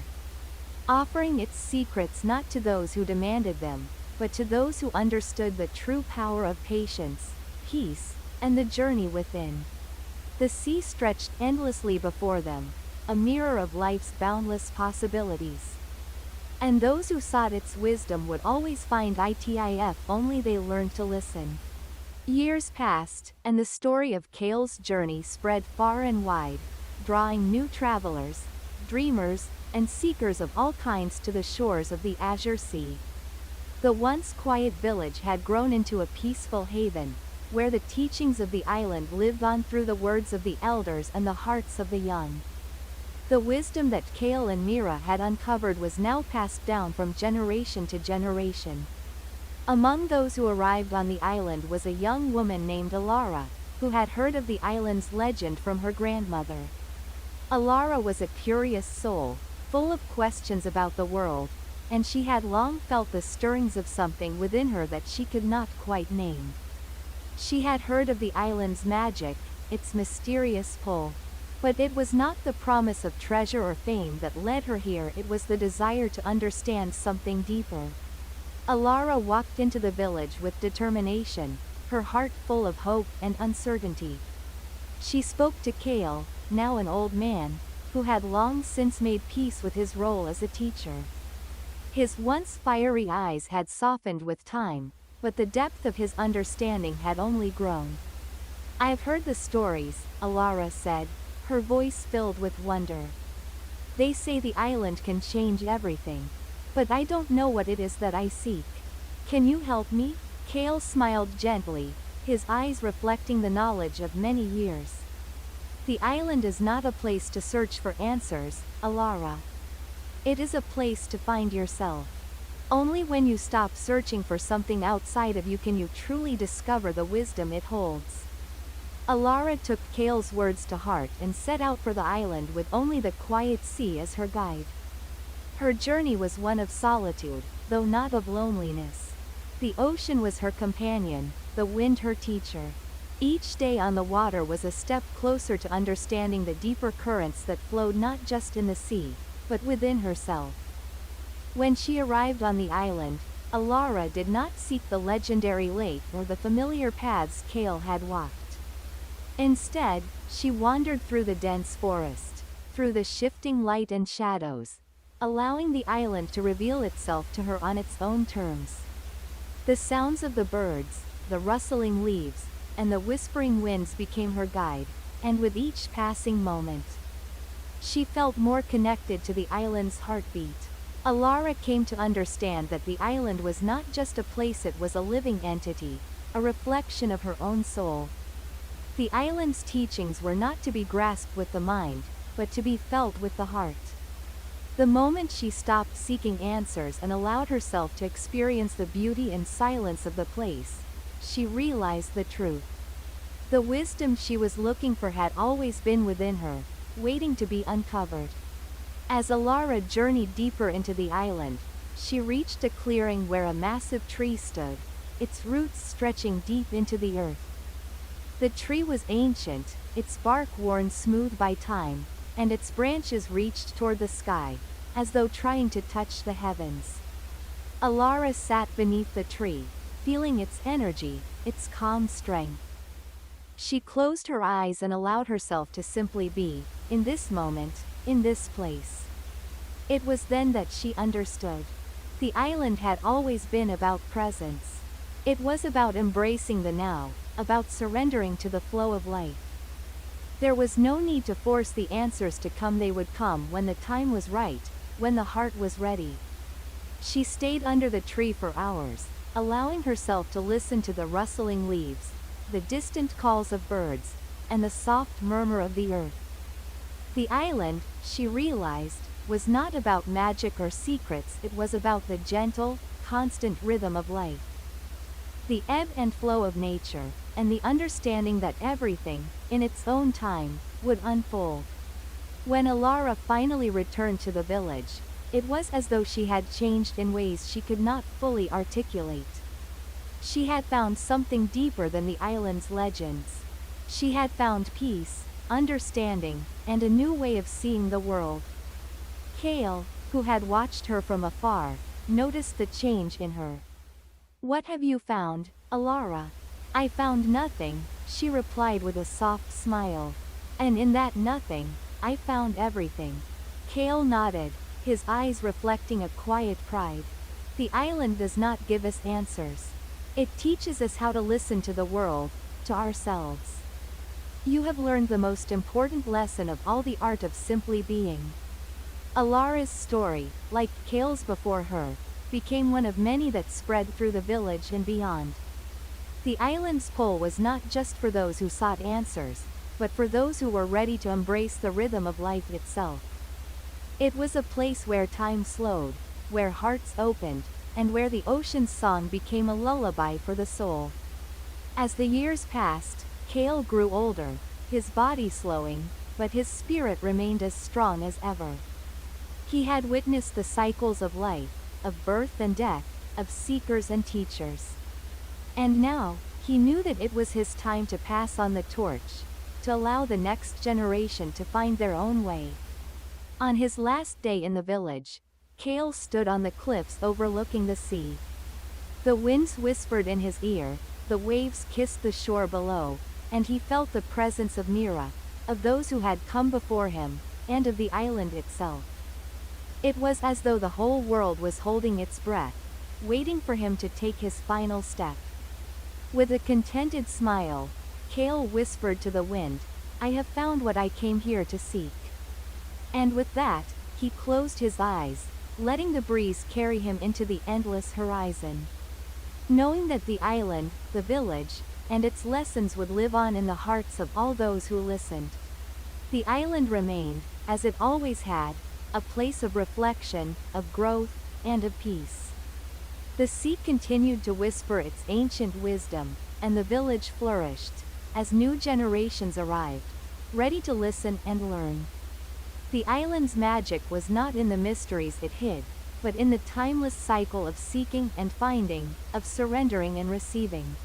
offering its secrets not to those who demanded them, but to those who understood the true power of patience, peace, and the journey within. The sea stretched endlessly before them, a mirror of life's boundless possibilities. And those who sought its wisdom would always find it if only they learned to listen. Years passed, and the story of Cale's journey spread far and wide, drawing new travelers, dreamers, and seekers of all kinds to the shores of the Azure Sea. The once quiet village had grown into a peaceful haven, where the teachings of the island lived on through the words of the elders and the hearts of the young. The wisdom that Cale and Mira had uncovered was now passed down from generation to generation. Among those who arrived on the island was a young woman named Alara, who had heard of the island's legend from her grandmother. Alara was a curious soul, full of questions about the world, and she had long felt the stirrings of something within her that she could not quite name. She had heard of the island's magic, its mysterious pull, But it was not the promise of treasure or fame that led her here, it was the desire to understand something deeper. Alara walked into the village with determination, her heart full of hope and uncertainty. She spoke to Kale, now an old man, who had long since made peace with his role as a teacher. His once fiery eyes had softened with time, but the depth of his understanding had only grown. "I've heard the stories," Alara said, her voice filled with wonder. "They say the island can change everything. But I don't know what it is that I seek. Can you help me?" Kale smiled gently, his eyes reflecting the knowledge of many years. "The island is not a place to search for answers, Alara. It is a place to find yourself. Only when you stop searching for something outside of you can you truly discover the wisdom it holds." Alara took Kale's words to heart and set out for the island with only the quiet sea as her guide. Her journey was one of solitude, though not of loneliness. The ocean was her companion, the wind her teacher. Each day on the water was a step closer to understanding the deeper currents that flowed not just in the sea, but within herself. When she arrived on the island, Alara did not seek the legendary lake or the familiar paths Kale had walked. Instead, she wandered through the dense forest, through the shifting light and shadows, allowing the island to reveal itself to her on its own terms. The sounds of the birds, the rustling leaves, and the whispering winds became her guide, and with each passing moment, she felt more connected to the island's heartbeat. Alara came to understand that the island was not just a place, it was a living entity, a reflection of her own soul. The island's teachings were not to be grasped with the mind, but to be felt with the heart. The moment she stopped seeking answers and allowed herself to experience the beauty and silence of the place, she realized the truth. The wisdom she was looking for had always been within her, waiting to be uncovered. As Alara journeyed deeper into the island, she reached a clearing where a massive tree stood, its roots stretching deep into the earth. The tree was ancient, its bark worn smooth by time, and its branches reached toward the sky, as though trying to touch the heavens. Alara sat beneath the tree, feeling its energy, its calm strength. She closed her eyes and allowed herself to simply be, in this moment, in this place. It was then that she understood. The island had always been about presence. It was about embracing the now, about surrendering to the flow of life. There was no need to force the answers to come, they would come when the time was right, when the heart was ready. She stayed under the tree for hours, allowing herself to listen to the rustling leaves, the distant calls of birds, and the soft murmur of the earth. The island, she realized, was not about magic or secrets, it was about the gentle, constant rhythm of life. The ebb and flow of nature, and the understanding that everything, in its own time, would unfold. When Alara finally returned to the village, it was as though she had changed in ways she could not fully articulate. She had found something deeper than the island's legends. She had found peace, understanding, and a new way of seeing the world. Kale, who had watched her from afar, noticed the change in her. "What have you found, Alara?" "I found nothing," she replied with a soft smile. "And in that nothing, I found everything." Kale nodded, his eyes reflecting a quiet pride. The island does not give us answers. It teaches us how to listen to the world, to ourselves. You have learned the most important lesson of all, the art of simply being. Alara's story, like Kale's before her, became one of many that spread through the village and beyond. The island's pull was not just for those who sought answers, but for those who were ready to embrace the rhythm of life itself. It was a place where time slowed, where hearts opened, and where the ocean's song became a lullaby for the soul. As the years passed, Kale grew older, his body slowing, but his spirit remained as strong as ever. He had witnessed the cycles of life, of birth and death, of seekers and teachers. And now, he knew that it was his time to pass on the torch, to allow the next generation to find their own way. On his last day in the village, Kale stood on the cliffs overlooking the sea. The winds whispered in his ear, the waves kissed the shore below, and he felt the presence of Mira, of those who had come before him, and of the island itself. It was as though the whole world was holding its breath, waiting for him to take his final step. With a contented smile, Kale whispered to the wind, "I have found what I came here to seek." And with that, he closed his eyes, letting the breeze carry him into the endless horizon. Knowing that the island, the village, and its lessons would live on in the hearts of all those who listened. The island remained, as it always had, a place of reflection, of growth, and of peace. The sea continued to whisper its ancient wisdom, and the village flourished, as new generations arrived, ready to listen and learn. The island's magic was not in the mysteries it hid, but in the timeless cycle of seeking and finding, of surrendering and receiving.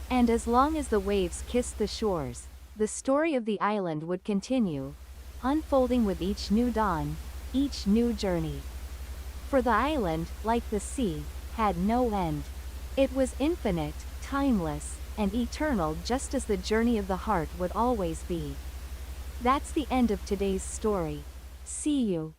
And as long as the waves kissed the shores, the story of the island would continue, unfolding with each new dawn, each new journey. For the island, like the sea, had no end. It was infinite, timeless, and eternal, just as the journey of the heart would always be. That's the end of today's story. See you.